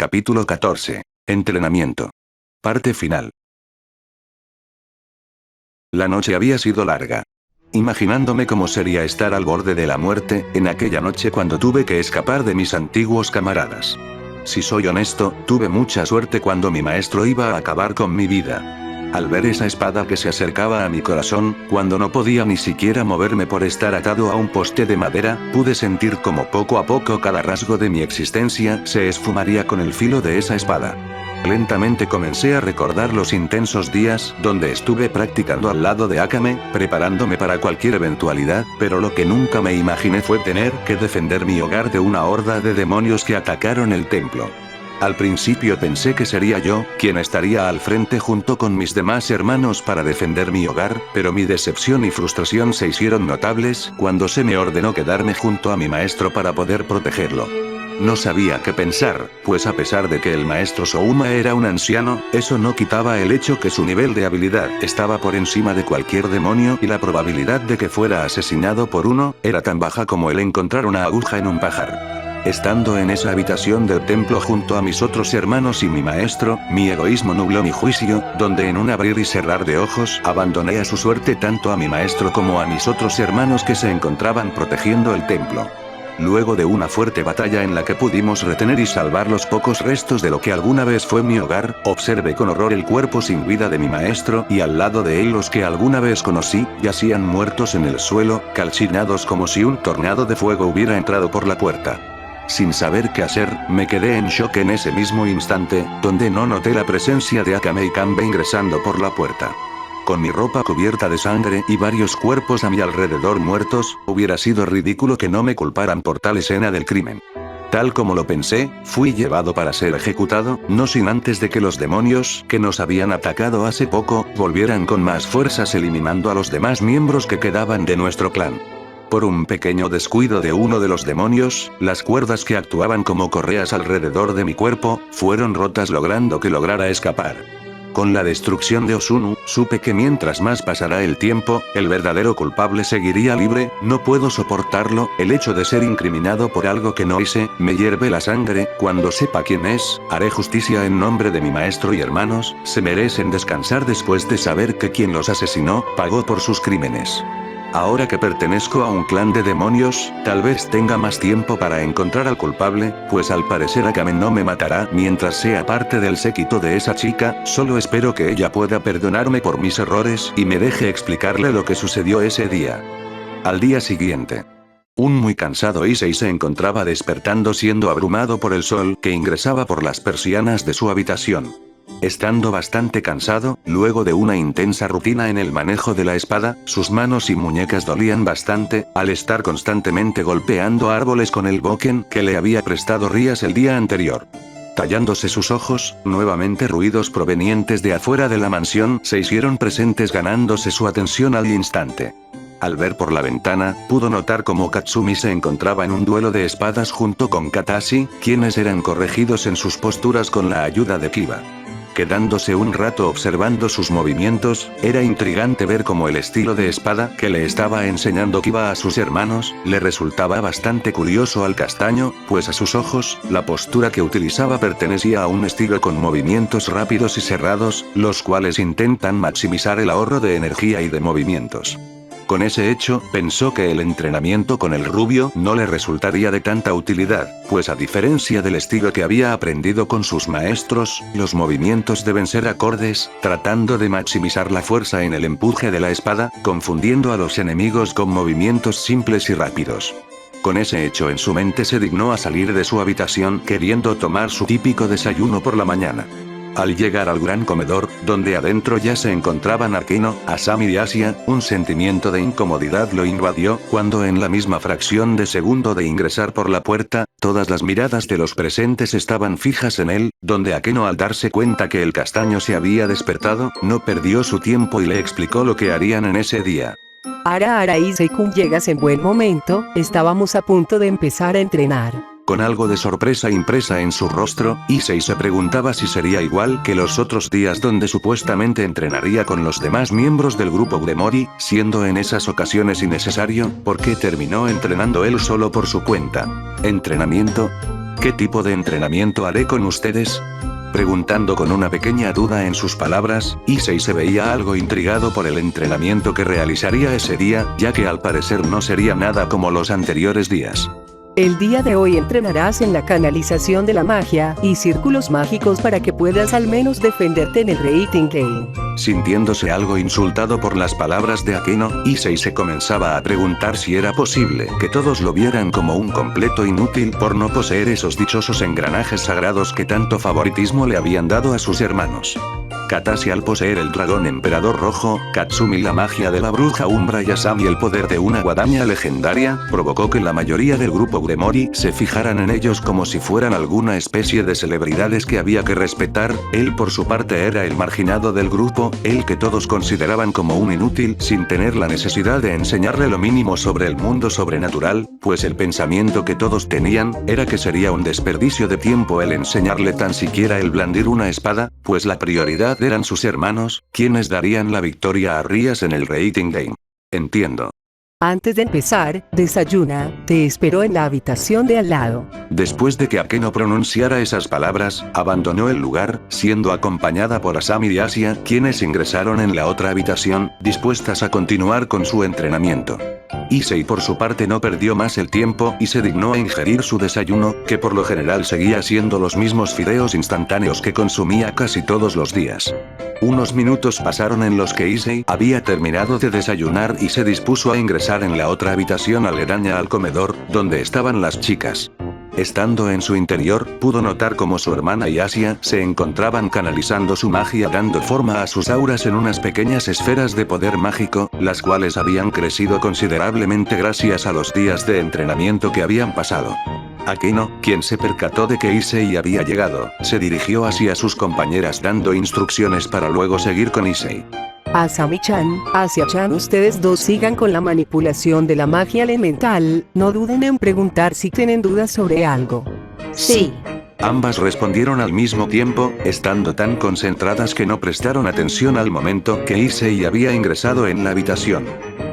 Capítulo 14. Entrenamiento. Parte final. La noche había sido larga. Imaginándome cómo sería estar al borde de la muerte, en aquella noche cuando tuve que escapar de mis antiguos camaradas. Si soy honesto, tuve mucha suerte cuando mi maestro iba a acabar con mi vida. Al ver esa espada que se acercaba a mi corazón, cuando no podía ni siquiera moverme por estar atado a un poste de madera, pude sentir como poco a poco cada rasgo de mi existencia se esfumaría con el filo de esa espada. Lentamente comencé a recordar los intensos días donde estuve practicando al lado de Akame, preparándome para cualquier eventualidad, pero lo que nunca me imaginé fue tener que defender mi hogar de una horda de demonios que atacaron el templo. Al principio pensé que sería yo quien estaría al frente junto con mis demás hermanos para defender mi hogar, pero mi decepción y frustración se hicieron notables cuando se me ordenó quedarme junto a mi maestro para poder protegerlo. No sabía qué pensar, pues a pesar de que el maestro Souma era un anciano, eso no quitaba el hecho que su nivel de habilidad estaba por encima de cualquier demonio y la probabilidad de que fuera asesinado por uno era tan baja como el encontrar una aguja en un pajar. Estando en esa habitación del templo junto a mis otros hermanos y mi maestro, mi egoísmo nubló mi juicio, donde en un abrir y cerrar de ojos abandoné a su suerte tanto a mi maestro como a mis otros hermanos que se encontraban protegiendo el templo. Luego de una fuerte batalla en la que pudimos retener y salvar los pocos restos de lo que alguna vez fue mi hogar, observé con horror el cuerpo sin vida de mi maestro y al lado de él los que alguna vez conocí, yacían muertos en el suelo, calcinados como si un tornado de fuego hubiera entrado por la puerta. Sin saber qué hacer, me quedé en shock en ese mismo instante, donde no noté la presencia de Akame y Kanbei ingresando por la puerta. Con mi ropa cubierta de sangre y varios cuerpos a mi alrededor muertos, hubiera sido ridículo que no me culparan por tal escena del crimen. Tal como lo pensé, fui llevado para ser ejecutado, no sin antes de que los demonios que nos habían atacado hace poco, volvieran con más fuerzas eliminando a los demás miembros que quedaban de nuestro clan. Por un pequeño descuido de uno de los demonios, las cuerdas que actuaban como correas alrededor de mi cuerpo, fueron rotas logrando que lograra escapar. Con la destrucción de Osunu, supe que mientras más pasara el tiempo, el verdadero culpable seguiría libre. No puedo soportarlo, el hecho de ser incriminado por algo que no hice, me hierve la sangre. Cuando sepa quién es, haré justicia en nombre de mi maestro y hermanos, se merecen descansar después de saber que quien los asesinó, pagó por sus crímenes. Ahora que pertenezco a un clan de demonios, tal vez tenga más tiempo para encontrar al culpable, pues al parecer Akame no me matará mientras sea parte del séquito de esa chica, solo espero que ella pueda perdonarme por mis errores y me deje explicarle lo que sucedió ese día. Al día siguiente. Un muy cansado Issei se encontraba despertando siendo abrumado por el sol que ingresaba por las persianas de su habitación. Estando bastante cansado, luego de una intensa rutina en el manejo de la espada, sus manos y muñecas dolían bastante, al estar constantemente golpeando árboles con el boken que le había prestado Rías el día anterior. Tallándose sus ojos, nuevamente ruidos provenientes de afuera de la mansión se hicieron presentes ganándose su atención al instante. Al ver por la ventana, pudo notar cómo Katsumi se encontraba en un duelo de espadas junto con Katashi, quienes eran corregidos en sus posturas con la ayuda de Kiba. Quedándose un rato observando sus movimientos, era intrigante ver cómo el estilo de espada que le estaba enseñando Kiba a sus hermanos, le resultaba bastante curioso al castaño, pues a sus ojos, la postura que utilizaba pertenecía a un estilo con movimientos rápidos y cerrados, los cuales intentan maximizar el ahorro de energía y de movimientos. Con ese hecho, pensó que el entrenamiento con el rubio no le resultaría de tanta utilidad, pues a diferencia del estilo que había aprendido con sus maestros, los movimientos deben ser acordes, tratando de maximizar la fuerza en el empuje de la espada, confundiendo a los enemigos con movimientos simples y rápidos. Con ese hecho en su mente se dignó a salir de su habitación queriendo tomar su típico desayuno por la mañana. Al llegar al gran comedor, donde adentro ya se encontraban Akeno, Asami y Asia, un sentimiento de incomodidad lo invadió, cuando en la misma fracción de segundo de ingresar por la puerta, todas las miradas de los presentes estaban fijas en él, donde Akeno al darse cuenta que el castaño se había despertado, no perdió su tiempo y le explicó lo que harían en ese día. Ara Issei-kun, llegas en buen momento, estábamos a punto de empezar a entrenar. Con algo de sorpresa impresa en su rostro, Issei se preguntaba si sería igual que los otros días donde supuestamente entrenaría con los demás miembros del grupo Gremory, siendo en esas ocasiones innecesario, porque terminó entrenando él solo por su cuenta. ¿Entrenamiento? ¿Qué tipo de entrenamiento haré con ustedes? Preguntando con una pequeña duda en sus palabras, Issei se veía algo intrigado por el entrenamiento que realizaría ese día, ya que al parecer no sería nada como los anteriores días. El día de hoy entrenarás en la canalización de la magia y círculos mágicos para que puedas al menos defenderte en el Rating Game. Sintiéndose algo insultado por las palabras de Akeno, Issei se comenzaba a preguntar si era posible que todos lo vieran como un completo inútil por no poseer esos dichosos engranajes sagrados que tanto favoritismo le habían dado a sus hermanos. Katashi al poseer el dragón emperador rojo, Katsumi la magia de la bruja umbra y Asami el poder de una guadaña legendaria, provocó que la mayoría del grupo Gremori se fijaran en ellos como si fueran alguna especie de celebridades que había que respetar. Él por su parte era el marginado del grupo, el que todos consideraban como un inútil sin tener la necesidad de enseñarle lo mínimo sobre el mundo sobrenatural, pues el pensamiento que todos tenían era que sería un desperdicio de tiempo el enseñarle tan siquiera el blandir una espada, pues la prioridad eran sus hermanos, quienes darían la victoria a Rías en el Rating Game. Entiendo. Antes de empezar, desayuna, te espero en la habitación de al lado. Después de que Akeno pronunciara esas palabras, abandonó el lugar, siendo acompañada por Asami y Asia, quienes ingresaron en la otra habitación, dispuestas a continuar con su entrenamiento. Issei por su parte no perdió más el tiempo y se dignó a ingerir su desayuno, que por lo general seguía siendo los mismos fideos instantáneos que consumía casi todos los días. Unos minutos pasaron en los que Issei había terminado de desayunar y se dispuso a ingresar en la otra habitación aledaña al comedor, donde estaban las chicas. Estando en su interior, pudo notar cómo su hermana y Asia se encontraban canalizando su magia dando forma a sus auras en unas pequeñas esferas de poder mágico, las cuales habían crecido considerablemente gracias a los días de entrenamiento que habían pasado. Akeno, quien se percató de que Issei había llegado, se dirigió hacia sus compañeras dando instrucciones para luego seguir con Issei. Asami-chan, Asia-chan, ustedes dos sigan con la manipulación de la magia elemental, no duden en preguntar si tienen dudas sobre algo. Sí. Ambas respondieron al mismo tiempo, estando tan concentradas que no prestaron atención al momento que Issei había ingresado en la habitación.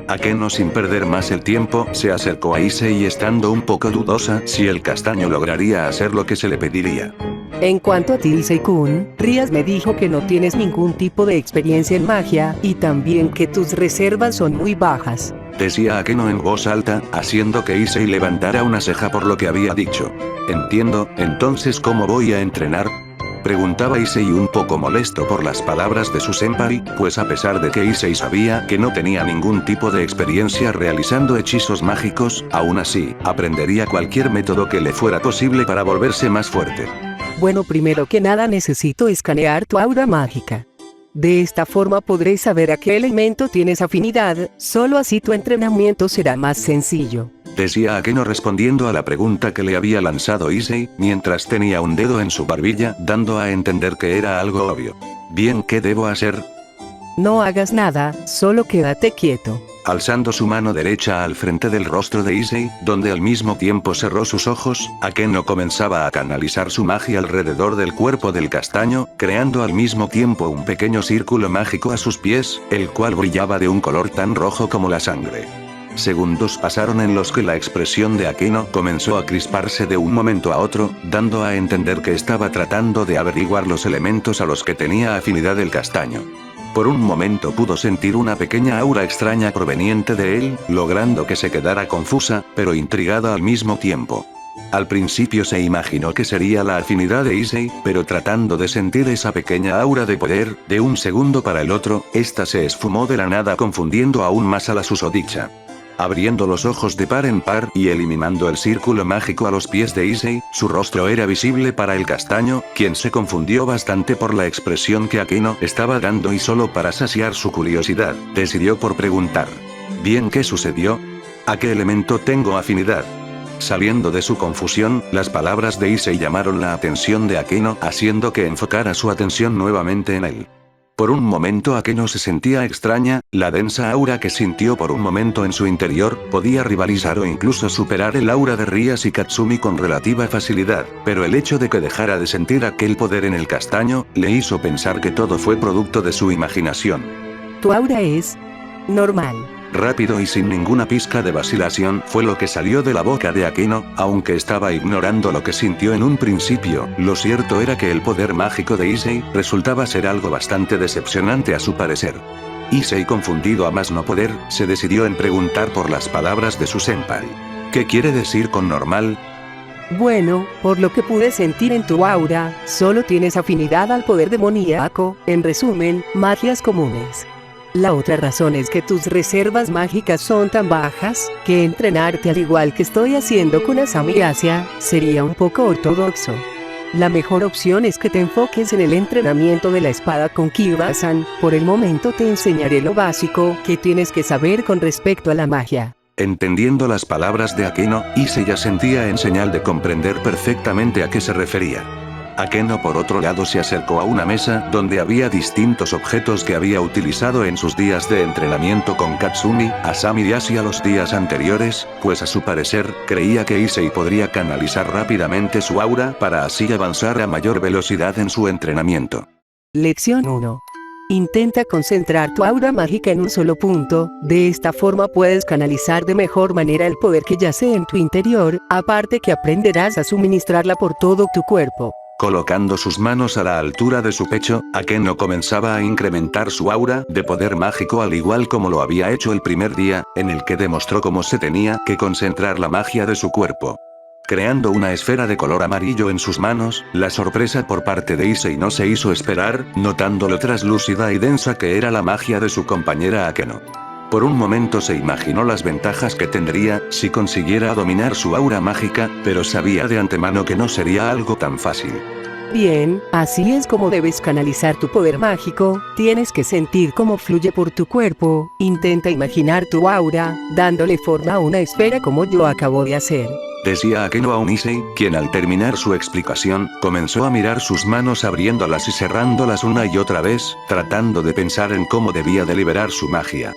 Akeno sin perder más el tiempo, se acercó a Issei estando un poco dudosa si el castaño lograría hacer lo que se le pediría. En cuanto a ti, Issei-kun, Rías me dijo que no tienes ningún tipo de experiencia en magia, y también que tus reservas son muy bajas. Decía Akeno en voz alta, haciendo que Issei levantara una ceja por lo que había dicho. Entiendo, entonces ¿cómo voy a entrenar? Preguntaba Issei un poco molesto por las palabras de su senpai, pues a pesar de que Issei sabía que no tenía ningún tipo de experiencia realizando hechizos mágicos, aún así, aprendería cualquier método que le fuera posible para volverse más fuerte. Bueno, primero que nada necesito escanear tu aura mágica. De esta forma podré saber a qué elemento tienes afinidad, solo así tu entrenamiento será más sencillo. Decía Akeno respondiendo a la pregunta que le había lanzado Issei, mientras tenía un dedo en su barbilla, dando a entender que era algo obvio. Bien, ¿qué debo hacer? No hagas nada, solo quédate quieto. Alzando su mano derecha al frente del rostro de Issei, donde al mismo tiempo cerró sus ojos, Akeno comenzaba a canalizar su magia alrededor del cuerpo del castaño, creando al mismo tiempo un pequeño círculo mágico a sus pies, el cual brillaba de un color tan rojo como la sangre. Segundos pasaron en los que la expresión de Akeno comenzó a crisparse de un momento a otro, dando a entender que estaba tratando de averiguar los elementos a los que tenía afinidad el castaño. Por un momento pudo sentir una pequeña aura extraña proveniente de él, logrando que se quedara confusa, pero intrigada al mismo tiempo. Al principio se imaginó que sería la afinidad de Issei, pero tratando de sentir esa pequeña aura de poder, de un segundo para el otro, esta se esfumó de la nada confundiendo aún más a la susodicha. Abriendo los ojos de par en par y eliminando el círculo mágico a los pies de Issei, su rostro era visible para el castaño, quien se confundió bastante por la expresión que Akeno estaba dando y solo para saciar su curiosidad, decidió por preguntar. Bien, ¿qué sucedió? ¿A qué elemento tengo afinidad? Saliendo de su confusión, las palabras de Issei llamaron la atención de Akeno, haciendo que enfocara su atención nuevamente en él. Por un momento Akeno se sentía extraña, la densa aura que sintió por un momento en su interior, podía rivalizar o incluso superar el aura de Rías y Katsumi con relativa facilidad, pero el hecho de que dejara de sentir aquel poder en el castaño, le hizo pensar que todo fue producto de su imaginación. Tu aura es normal. Rápido y sin ninguna pizca de vacilación fue lo que salió de la boca de Akeno, aunque estaba ignorando lo que sintió en un principio. Lo cierto era que el poder mágico de Issei resultaba ser algo bastante decepcionante a su parecer. Issei, confundido a más no poder, se decidió en preguntar por las palabras de su senpai. ¿Qué quiere decir con normal? Bueno, por lo que pude sentir en tu aura, solo tienes afinidad al poder demoníaco, en resumen, magias comunes. La otra razón es que tus reservas mágicas son tan bajas, que entrenarte al igual que estoy haciendo con Asami Asia, sería un poco ortodoxo. La mejor opción es que te enfoques en el entrenamiento de la espada con Kiba-san. Por el momento te enseñaré lo básico que tienes que saber con respecto a la magia. Entendiendo las palabras de Akeno, Issei ya sentía en señal de comprender perfectamente a qué se refería. Akeno por otro lado se acercó a una mesa donde había distintos objetos que había utilizado en sus días de entrenamiento con Katsumi, Asami y Asia los días anteriores, pues a su parecer, creía que Issei podría canalizar rápidamente su aura para así avanzar a mayor velocidad en su entrenamiento. Lección 1. Intenta concentrar tu aura mágica en un solo punto, de esta forma puedes canalizar de mejor manera el poder que yace en tu interior, aparte que aprenderás a suministrarla por todo tu cuerpo. Colocando sus manos a la altura de su pecho, Akeno comenzaba a incrementar su aura de poder mágico al igual como lo había hecho el primer día, en el que demostró cómo se tenía que concentrar la magia de su cuerpo. Creando una esfera de color amarillo en sus manos, la sorpresa por parte de Issei no se hizo esperar, notando lo traslúcida y densa que era la magia de su compañera Akeno. Por un momento se imaginó las ventajas que tendría si consiguiera dominar su aura mágica, pero sabía de antemano que no sería algo tan fácil. Bien, así es como debes canalizar tu poder mágico, tienes que sentir cómo fluye por tu cuerpo, intenta imaginar tu aura, dándole forma a una esfera como yo acabo de hacer. Decía Akeno a Issei, quien al terminar su explicación, comenzó a mirar sus manos abriéndolas y cerrándolas una y otra vez, tratando de pensar en cómo debía de liberar su magia.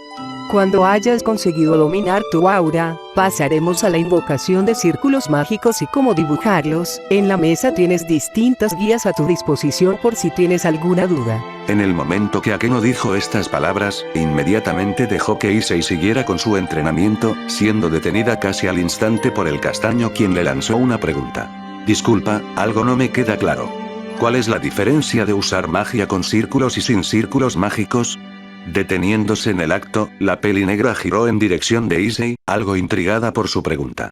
Cuando hayas conseguido dominar tu aura, pasaremos a la invocación de círculos mágicos y cómo dibujarlos. En la mesa tienes distintas guías a tu disposición por si tienes alguna duda. En el momento que Akeno dijo estas palabras, inmediatamente dejó que Issei siguiera con su entrenamiento, siendo detenida casi al instante por el castaño quien le lanzó una pregunta. Disculpa, algo no me queda claro. ¿Cuál es la diferencia de usar magia con círculos y sin círculos mágicos? Deteniéndose en el acto, la peli negra giró en dirección de Issei, algo intrigada por su pregunta.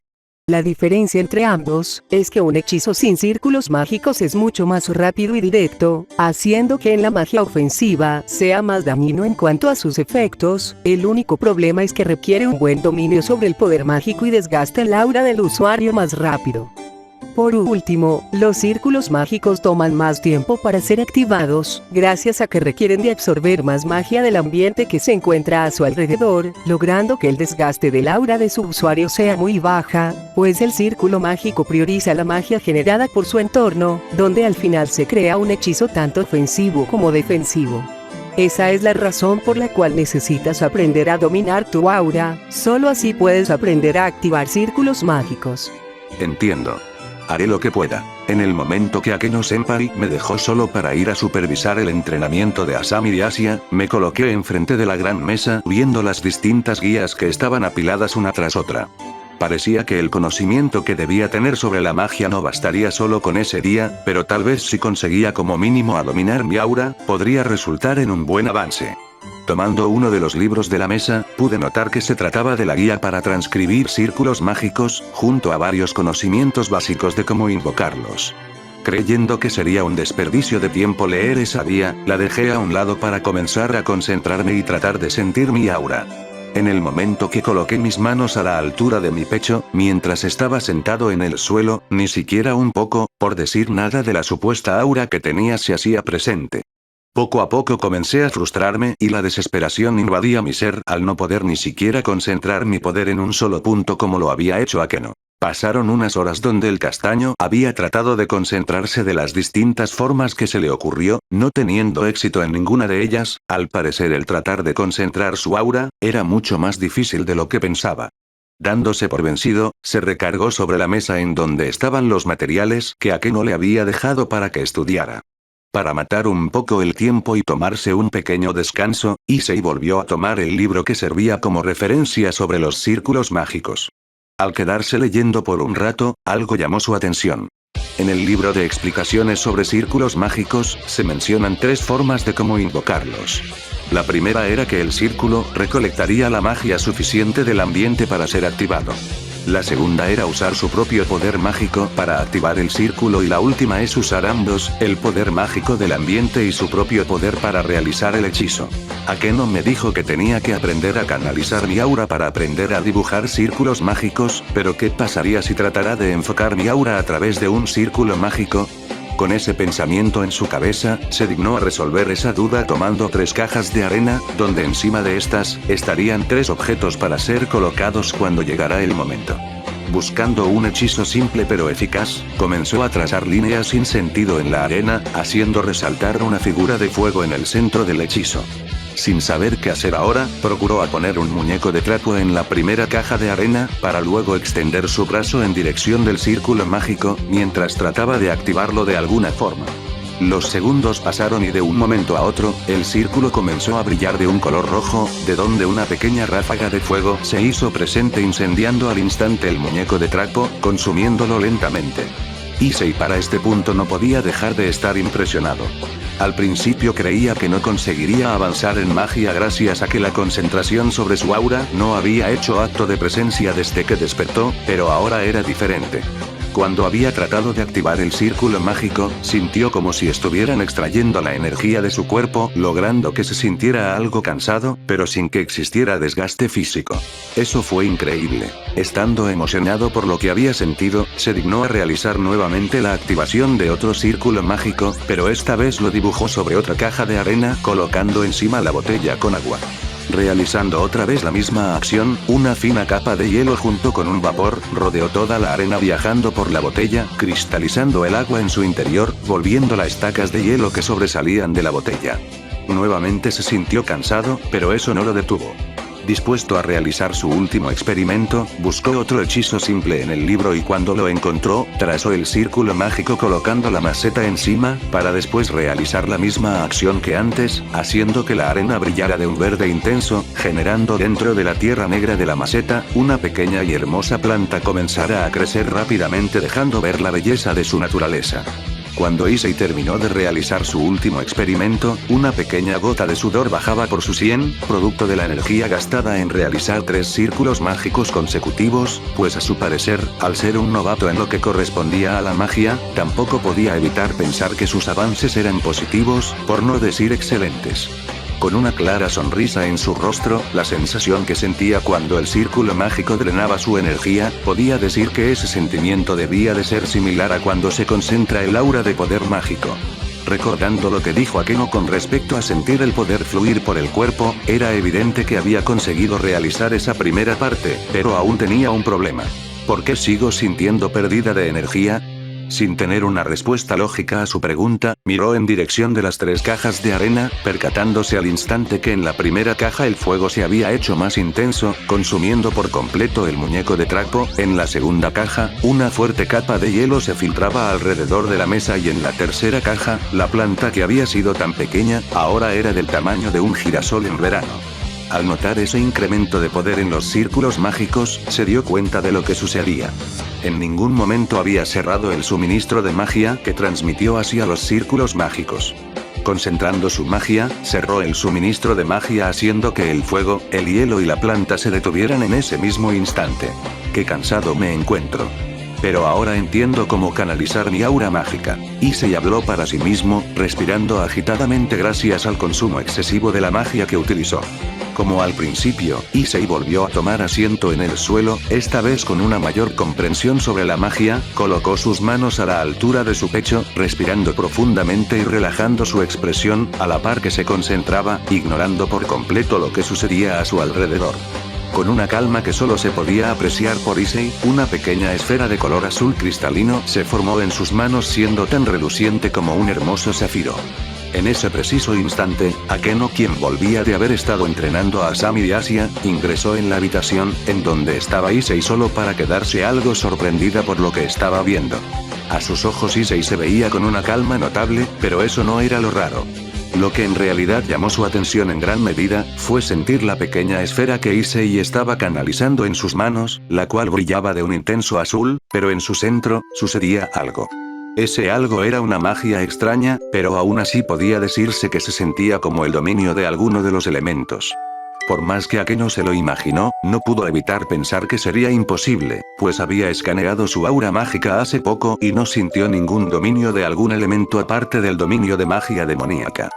La diferencia entre ambos es que un hechizo sin círculos mágicos es mucho más rápido y directo, haciendo que en la magia ofensiva sea más dañino en cuanto a sus efectos. El único problema es que requiere un buen dominio sobre el poder mágico y desgasta el aura del usuario más rápido. Por último, los círculos mágicos toman más tiempo para ser activados, gracias a que requieren de absorber más magia del ambiente que se encuentra a su alrededor, logrando que el desgaste del aura de su usuario sea muy baja, pues el círculo mágico prioriza la magia generada por su entorno, donde al final se crea un hechizo tanto ofensivo como defensivo. Esa es la razón por la cual necesitas aprender a dominar tu aura, solo así puedes aprender a activar círculos mágicos. Entiendo. Haré lo que pueda. En el momento que Akeno-senpai me dejó solo para ir a supervisar el entrenamiento de Asami y Asia, me coloqué enfrente de la gran mesa viendo las distintas guías que estaban apiladas una tras otra. Parecía que el conocimiento que debía tener sobre la magia no bastaría solo con ese día, pero tal vez si conseguía como mínimo a dominar mi aura, podría resultar en un buen avance. Tomando uno de los libros de la mesa, pude notar que se trataba de la guía para transcribir círculos mágicos, junto a varios conocimientos básicos de cómo invocarlos. Creyendo que sería un desperdicio de tiempo leer esa guía, la dejé a un lado para comenzar a concentrarme y tratar de sentir mi aura. En el momento que coloqué mis manos a la altura de mi pecho, mientras estaba sentado en el suelo, ni siquiera un poco, por decir nada de la supuesta aura que tenía se hacía presente. Poco a poco comencé a frustrarme y la desesperación invadía mi ser al no poder ni siquiera concentrar mi poder en un solo punto como lo había hecho Akeno. Pasaron unas horas donde el castaño había tratado de concentrarse de las distintas formas que se le ocurrió, no teniendo éxito en ninguna de ellas. Al parecer el tratar de concentrar su aura era mucho más difícil de lo que pensaba. Dándose por vencido, se recargó sobre la mesa en donde estaban los materiales que Akeno le había dejado para que estudiara. Para matar un poco el tiempo y tomarse un pequeño descanso, Issei volvió a tomar el libro que servía como referencia sobre los círculos mágicos. Al quedarse leyendo por un rato, algo llamó su atención. En el libro de explicaciones sobre círculos mágicos, se mencionan 3 formas de cómo invocarlos. La primera era que el círculo recolectaría la magia suficiente del ambiente para ser activado. La segunda era usar su propio poder mágico para activar el círculo y la última es usar ambos, el poder mágico del ambiente y su propio poder para realizar el hechizo. Akeno me dijo que tenía que aprender a canalizar mi aura para aprender a dibujar círculos mágicos, pero ¿qué pasaría si tratara de enfocar mi aura a través de un círculo mágico? Con ese pensamiento en su cabeza, se dignó a resolver esa duda tomando 3 cajas de arena, donde encima de estas, estarían 3 objetos para ser colocados cuando llegara el momento. Buscando un hechizo simple pero eficaz, comenzó a trazar líneas sin sentido en la arena, haciendo resaltar una figura de fuego en el centro del hechizo. Sin saber qué hacer ahora, procuró a poner un muñeco de trapo en la primera caja de arena, para luego extender su brazo en dirección del círculo mágico, mientras trataba de activarlo de alguna forma. Los segundos pasaron y de un momento a otro, el círculo comenzó a brillar de un color rojo, de donde una pequeña ráfaga de fuego se hizo presente incendiando al instante el muñeco de trapo, consumiéndolo lentamente. Issei para este punto no podía dejar de estar impresionado. Al principio creía que no conseguiría avanzar en magia gracias a que la concentración sobre su aura no había hecho acto de presencia desde que despertó, pero ahora era diferente. Cuando había tratado de activar el círculo mágico, sintió como si estuvieran extrayendo la energía de su cuerpo, logrando que se sintiera algo cansado, pero sin que existiera desgaste físico. Eso fue increíble. Estando emocionado por lo que había sentido, se dignó a realizar nuevamente la activación de otro círculo mágico, pero esta vez lo dibujó sobre otra caja de arena, colocando encima la botella con agua. Realizando otra vez la misma acción, una fina capa de hielo junto con un vapor, rodeó toda la arena viajando por la botella, cristalizando el agua en su interior, volviéndola estacas de hielo que sobresalían de la botella. Nuevamente se sintió cansado, pero eso no lo detuvo. Dispuesto a realizar su último experimento, buscó otro hechizo simple en el libro y cuando lo encontró, trazó el círculo mágico colocando la maceta encima, para después realizar la misma acción que antes, haciendo que la arena brillara de un verde intenso, generando dentro de la tierra negra de la maceta, una pequeña y hermosa planta comenzara a crecer rápidamente dejando ver la belleza de su naturaleza. Cuando Issei terminó de realizar su último experimento, una pequeña gota de sudor bajaba por su sien, producto de la energía gastada en realizar 3 círculos mágicos consecutivos, pues a su parecer, al ser un novato en lo que correspondía a la magia, tampoco podía evitar pensar que sus avances eran positivos, por no decir excelentes. Con una clara sonrisa en su rostro, la sensación que sentía cuando el círculo mágico drenaba su energía, podía decir que ese sentimiento debía de ser similar a cuando se concentra el aura de poder mágico. Recordando lo que dijo Akeno con respecto a sentir el poder fluir por el cuerpo, era evidente que había conseguido realizar esa primera parte, pero aún tenía un problema. ¿Por qué sigo sintiendo pérdida de energía? Sin tener una respuesta lógica a su pregunta, miró en dirección de las 3 cajas de arena, percatándose al instante que en la primera caja el fuego se había hecho más intenso, consumiendo por completo el muñeco de trapo. En la segunda caja, una fuerte capa de hielo se filtraba alrededor de la mesa y en la tercera caja, la planta que había sido tan pequeña, ahora era del tamaño de un girasol en verano. Al notar ese incremento de poder en los círculos mágicos, se dio cuenta de lo que sucedía. En ningún momento había cerrado el suministro de magia que transmitió hacia los círculos mágicos. Concentrando su magia, cerró el suministro de magia haciendo que el fuego, el hielo y la planta se detuvieran en ese mismo instante. ¡Qué cansado me encuentro! Pero ahora entiendo cómo canalizar mi aura mágica. Issei habló para sí mismo, respirando agitadamente gracias al consumo excesivo de la magia que utilizó. Como al principio, Issei volvió a tomar asiento en el suelo, esta vez con una mayor comprensión sobre la magia, colocó sus manos a la altura de su pecho, respirando profundamente y relajando su expresión, a la par que se concentraba, ignorando por completo lo que sucedía a su alrededor. Con una calma que solo se podía apreciar por Issei, una pequeña esfera de color azul cristalino se formó en sus manos siendo tan reluciente como un hermoso zafiro. En ese preciso instante, Akeno, quien volvía de haber estado entrenando a Asami y Asia, ingresó en la habitación, en donde estaba Issei solo para quedarse algo sorprendida por lo que estaba viendo. A sus ojos Issei se veía con una calma notable, pero eso no era lo raro. Lo que en realidad llamó su atención en gran medida, fue sentir la pequeña esfera que Issei estaba canalizando en sus manos, la cual brillaba de un intenso azul, pero en su centro, sucedía algo. Ese algo era una magia extraña, pero aún así podía decirse que se sentía como el dominio de alguno de los elementos. Por más que Akeno se lo imaginó, no pudo evitar pensar que sería imposible, pues había escaneado su aura mágica hace poco y no sintió ningún dominio de algún elemento aparte del dominio de magia demoníaca.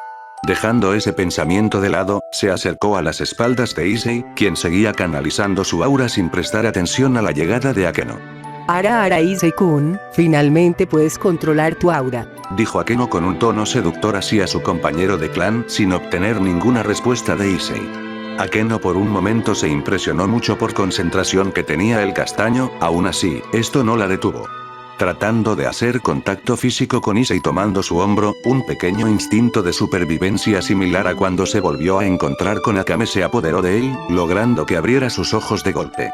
Dejando ese pensamiento de lado, se acercó a las espaldas de Issei, quien seguía canalizando su aura sin prestar atención a la llegada de Akeno. Ara Issei-kun, finalmente puedes controlar tu aura. Dijo Akeno con un tono seductor hacia su compañero de clan, sin obtener ninguna respuesta de Issei. Akeno por un momento se impresionó mucho por concentración que tenía el castaño, aún así, esto no la detuvo. Tratando de hacer contacto físico con Issei tomando su hombro, un pequeño instinto de supervivencia similar a cuando se volvió a encontrar con Akame se apoderó de él, logrando que abriera sus ojos de golpe.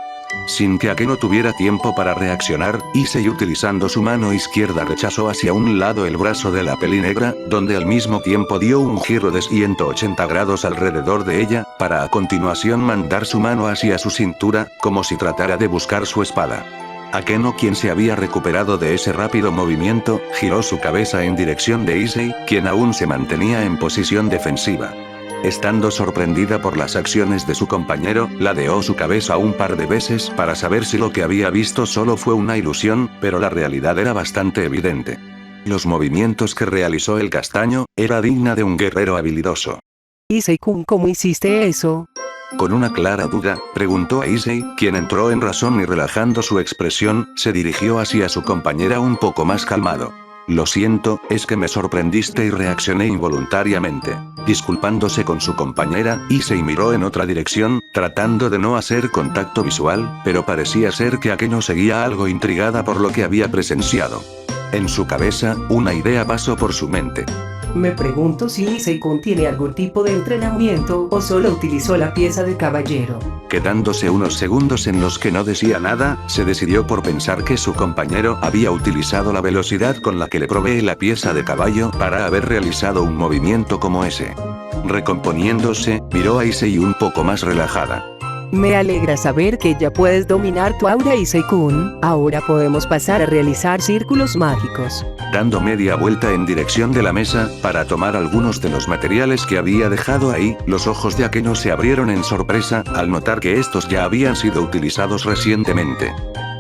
Sin que Akeno tuviera tiempo para reaccionar, Issei utilizando su mano izquierda rechazó hacia un lado el brazo de la peli negra, donde al mismo tiempo dio un giro de 180 grados alrededor de ella, para a continuación mandar su mano hacia su cintura, como si tratara de buscar su espada. Akeno, quien se había recuperado de ese rápido movimiento, giró su cabeza en dirección de Issei, quien aún se mantenía en posición defensiva. Estando sorprendida por las acciones de su compañero, ladeó su cabeza un par de veces para saber si lo que había visto solo fue una ilusión, pero la realidad era bastante evidente. Los movimientos que realizó el castaño, era digna de un guerrero habilidoso. Issei-kun, ¿cómo hiciste eso? Con una clara duda, preguntó a Issei, quien entró en razón y relajando su expresión, se dirigió hacia su compañera un poco más calmado. Lo siento, es que me sorprendiste y reaccioné involuntariamente. Disculpándose con su compañera, Issei miró en otra dirección, tratando de no hacer contacto visual, pero parecía ser que Akeno seguía algo intrigada por lo que había presenciado. En su cabeza, una idea pasó por su mente. Me pregunto si Issei-kun tiene algún tipo de entrenamiento o solo utilizó la pieza de caballero. Quedándose unos segundos en los que no decía nada, se decidió por pensar que su compañero había utilizado la velocidad con la que le provee la pieza de caballo para haber realizado un movimiento como ese. Recomponiéndose, miró a Issei un poco más relajada. Me alegra saber que ya puedes dominar tu aura, Issei-kun. Ahora podemos pasar a realizar círculos mágicos. Dando media vuelta en dirección de la mesa, para tomar algunos de los materiales que había dejado ahí, los ojos de Akeno se abrieron en sorpresa, al notar que estos ya habían sido utilizados recientemente.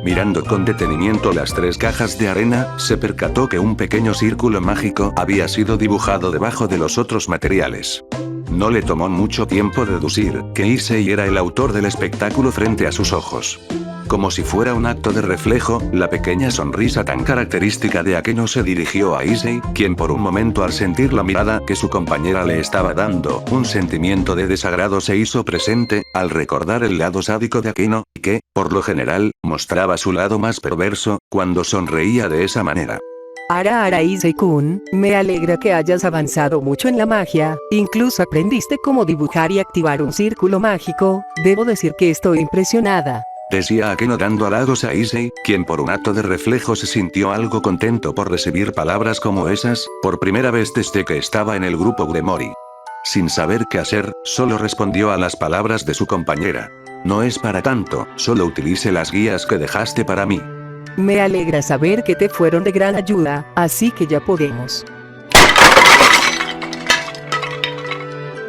Mirando con detenimiento las 3 cajas de arena, se percató que un pequeño círculo mágico había sido dibujado debajo de los otros materiales. No le tomó mucho tiempo deducir que Issei era el autor del espectáculo frente a sus ojos. Como si fuera un acto de reflejo, la pequeña sonrisa tan característica de Akeno se dirigió a Issei, quien por un momento al sentir la mirada que su compañera le estaba dando, un sentimiento de desagrado se hizo presente, al recordar el lado sádico de Akeno, que, por lo general, mostraba su lado más perverso, cuando sonreía de esa manera. Ara Issei-kun, me alegra que hayas avanzado mucho en la magia, incluso aprendiste cómo dibujar y activar un círculo mágico, debo decir que estoy impresionada. Decía Akeno dando halagos a Issei, quien por un acto de reflejo se sintió algo contento por recibir palabras como esas, por primera vez desde que estaba en el grupo Gremori. Sin saber qué hacer, solo respondió a las palabras de su compañera. No es para tanto, solo utilice las guías que dejaste para mí. Me alegra saber que te fueron de gran ayuda, así que ya podemos.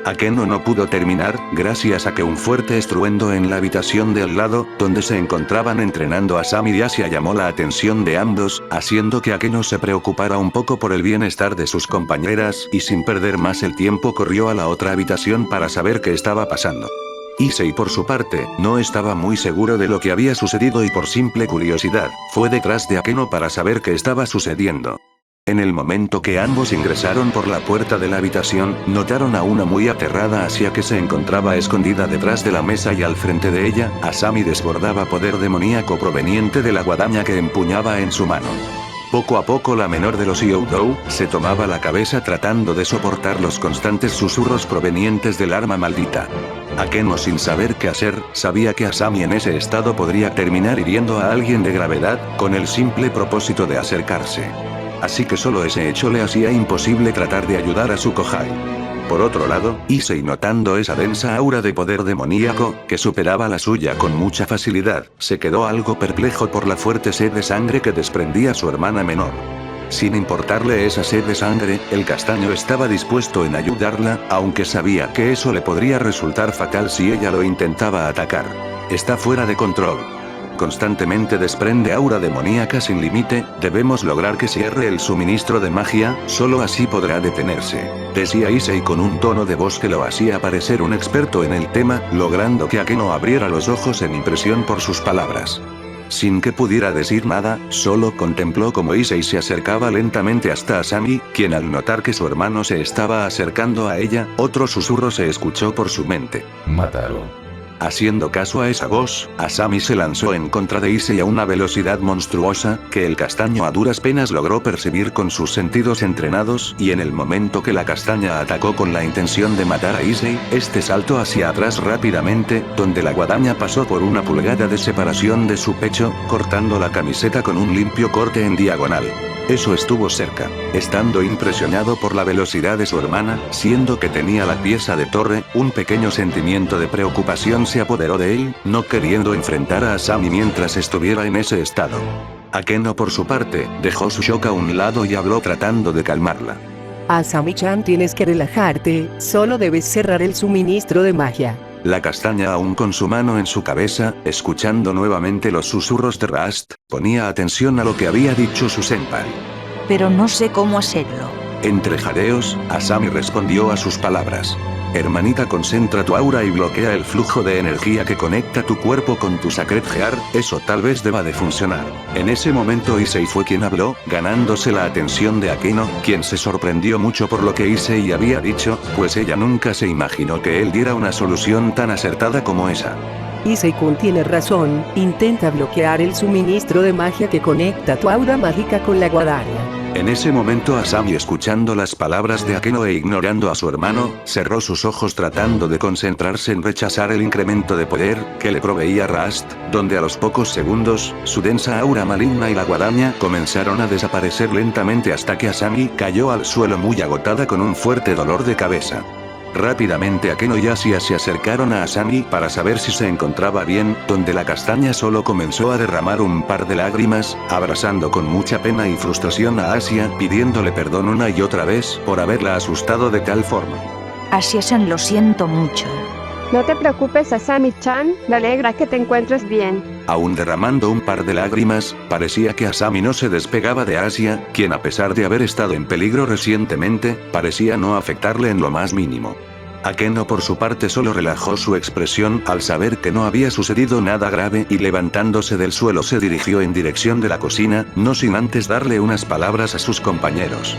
Akeno no pudo terminar, gracias a que un fuerte estruendo en la habitación de al lado, donde se encontraban entrenando Asami y Asia llamó la atención de ambos, haciendo que Akeno se preocupara un poco por el bienestar de sus compañeras, y sin perder más el tiempo corrió a la otra habitación para saber qué estaba pasando. Issei por su parte, no estaba muy seguro de lo que había sucedido y por simple curiosidad, fue detrás de Akeno para saber qué estaba sucediendo. En el momento que ambos ingresaron por la puerta de la habitación, notaron a una muy aterrada Asia que se encontraba escondida detrás de la mesa y al frente de ella, Asami desbordaba poder demoníaco proveniente de la guadaña que empuñaba en su mano. Poco a poco la menor de los Youdou se tomaba la cabeza tratando de soportar los constantes susurros provenientes del arma maldita. Akeno, sin saber qué hacer, sabía que Asami en ese estado podría terminar hiriendo a alguien de gravedad, con el simple propósito de acercarse. Así que solo ese hecho le hacía imposible tratar de ayudar a su Kohai. Por otro lado, Issei, notando esa densa aura de poder demoníaco, que superaba la suya con mucha facilidad, se quedó algo perplejo por la fuerte sed de sangre que desprendía su hermana menor. Sin importarle esa sed de sangre, el castaño estaba dispuesto en ayudarla, aunque sabía que eso le podría resultar fatal si ella lo intentaba atacar. Está fuera de control. Constantemente desprende aura demoníaca sin límite, debemos lograr que cierre el suministro de magia, solo así podrá detenerse, decía Issei con un tono de voz que lo hacía parecer un experto en el tema, logrando que Akeno abriera los ojos en impresión por sus palabras. Sin que pudiera decir nada, solo contempló cómo Issei se acercaba lentamente hasta Asami, quien al notar que su hermano se estaba acercando a ella, otro susurro se escuchó por su mente. Mátalo. Haciendo caso a esa voz, Asami se lanzó en contra de Issei a una velocidad monstruosa, que el castaño a duras penas logró percibir con sus sentidos entrenados, y en el momento que la castaña atacó con la intención de matar a Issei, este saltó hacia atrás rápidamente, donde la guadaña pasó por una pulgada de separación de su pecho, cortando la camiseta con un limpio corte en diagonal. Eso estuvo cerca. Estando impresionado por la velocidad de su hermana, siendo que tenía la pieza de torre, un pequeño sentimiento de preocupación se apoderó de él, no queriendo enfrentar a Asami mientras estuviera en ese estado. Akeno, por su parte, dejó su shock a un lado y habló tratando de calmarla. Asami-chan, tienes que relajarte, solo debes cerrar el suministro de magia. La castaña, aún con su mano en su cabeza, escuchando nuevamente los susurros de Rast, ponía atención a lo que había dicho su senpai. Pero no sé cómo hacerlo. Entre jadeos, Asami respondió a sus palabras. Hermanita, concentra tu aura y bloquea el flujo de energía que conecta tu cuerpo con tu Sacred Heart, eso tal vez deba de funcionar. En ese momento Issei fue quien habló, ganándose la atención de Akeno, quien se sorprendió mucho por lo que Issei había dicho, pues ella nunca se imaginó que él diera una solución tan acertada como esa. Issei-kun tiene razón, intenta bloquear el suministro de magia que conecta tu aura mágica con la guadaña. En ese momento Asami, escuchando las palabras de Akeno e ignorando a su hermano, cerró sus ojos tratando de concentrarse en rechazar el incremento de poder que le proveía Rast, donde a los pocos segundos, su densa aura maligna y la guadaña comenzaron a desaparecer lentamente hasta que Asami cayó al suelo muy agotada con un fuerte dolor de cabeza. Rápidamente Akeno y Asia se acercaron a Asami para saber si se encontraba bien, donde la castaña solo comenzó a derramar un par de lágrimas, abrazando con mucha pena y frustración a Asia, pidiéndole perdón una y otra vez por haberla asustado de tal forma. Asia-san, lo siento mucho. No te preocupes, Asami-chan, me alegra que te encuentres bien. Aún derramando un par de lágrimas, parecía que Asami no se despegaba de Asia, quien, a pesar de haber estado en peligro recientemente, parecía no afectarle en lo más mínimo. Akeno, por su parte, solo relajó su expresión al saber que no había sucedido nada grave y, levantándose del suelo, se dirigió en dirección de la cocina, no sin antes darle unas palabras a sus compañeros.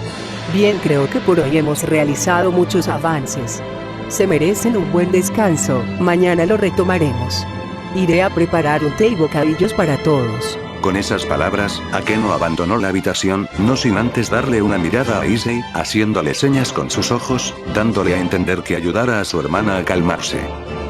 Bien, creo que por hoy hemos realizado muchos avances. Se merecen un buen descanso, mañana lo retomaremos. Iré a preparar un té y bocadillos para todos. Con esas palabras, Akeno abandonó la habitación, no sin antes darle una mirada a Issei, haciéndole señas con sus ojos, dándole a entender que ayudara a su hermana a calmarse.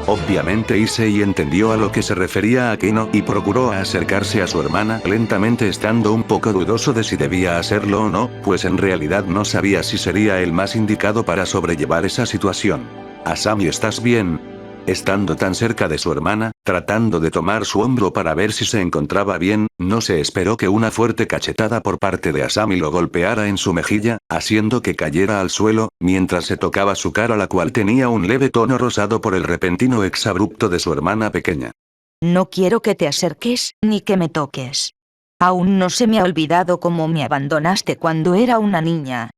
Obviamente Issei entendió a lo que se refería Akeno y procuró acercarse a su hermana lentamente, estando un poco dudoso de si debía hacerlo o no, pues en realidad no sabía si sería el más indicado para sobrellevar esa situación. Asami, ¿estás bien? Estando tan cerca de su hermana, tratando de tomar su hombro para ver si se encontraba bien, no se esperó que una fuerte cachetada por parte de Asami lo golpeara en su mejilla, haciendo que cayera al suelo, mientras se tocaba su cara, la cual tenía un leve tono rosado por el repentino exabrupto de su hermana pequeña. No quiero que te acerques, ni que me toques. Aún no se me ha olvidado cómo me abandonaste cuando era una niña.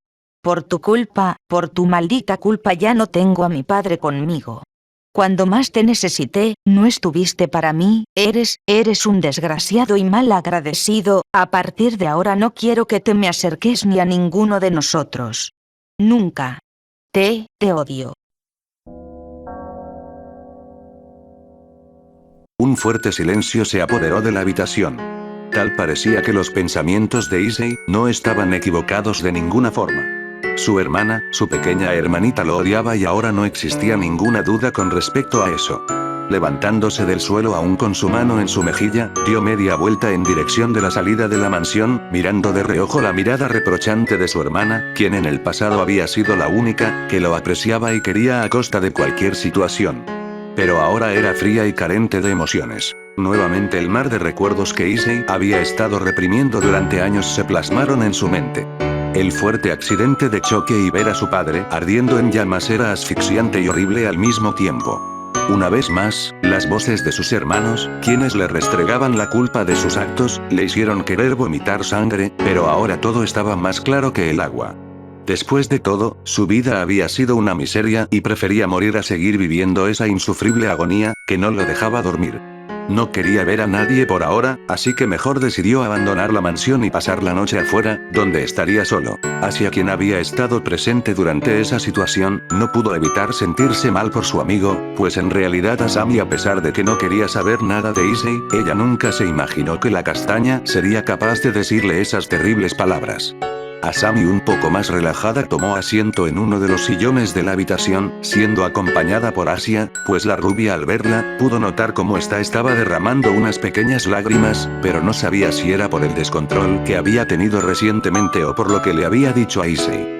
Por tu culpa, por tu maldita culpa, ya no tengo a mi padre conmigo. Cuando más te necesité, no estuviste para mí, eres un desgraciado y mal agradecido, a partir de ahora no quiero que te me acerques ni a ninguno de nosotros. Nunca. Te odio. Un fuerte silencio se apoderó de la habitación. Tal parecía que los pensamientos de Issei no estaban equivocados de ninguna forma. Su hermana, su pequeña hermanita lo odiaba y ahora no existía ninguna duda con respecto a eso. Levantándose del suelo aún con su mano en su mejilla, dio media vuelta en dirección de la salida de la mansión, mirando de reojo la mirada reprochante de su hermana, quien en el pasado había sido la única que lo apreciaba y quería a costa de cualquier situación. Pero ahora era fría y carente de emociones. Nuevamente el mar de recuerdos que Issei había estado reprimiendo durante años se plasmaron en su mente. El fuerte accidente de choque y ver a su padre ardiendo en llamas era asfixiante y horrible al mismo tiempo. Una vez más, las voces de sus hermanos, quienes le restregaban la culpa de sus actos, le hicieron querer vomitar sangre, pero ahora todo estaba más claro que el agua. Después de todo, su vida había sido una miseria y prefería morir a seguir viviendo esa insufrible agonía, que no lo dejaba dormir. No quería ver a nadie por ahora, así que mejor decidió abandonar la mansión y pasar la noche afuera, donde estaría solo. Hacia quien había estado presente durante esa situación, no pudo evitar sentirse mal por su amigo, pues en realidad Asami, a pesar de que no quería saber nada de Issei, ella nunca se imaginó que la castaña sería capaz de decirle esas terribles palabras. Asami, un poco más relajada, tomó asiento en uno de los sillones de la habitación, siendo acompañada por Asia, pues la rubia al verla, pudo notar cómo ésta estaba derramando unas pequeñas lágrimas, pero no sabía si era por el descontrol que había tenido recientemente o por lo que le había dicho a Issei.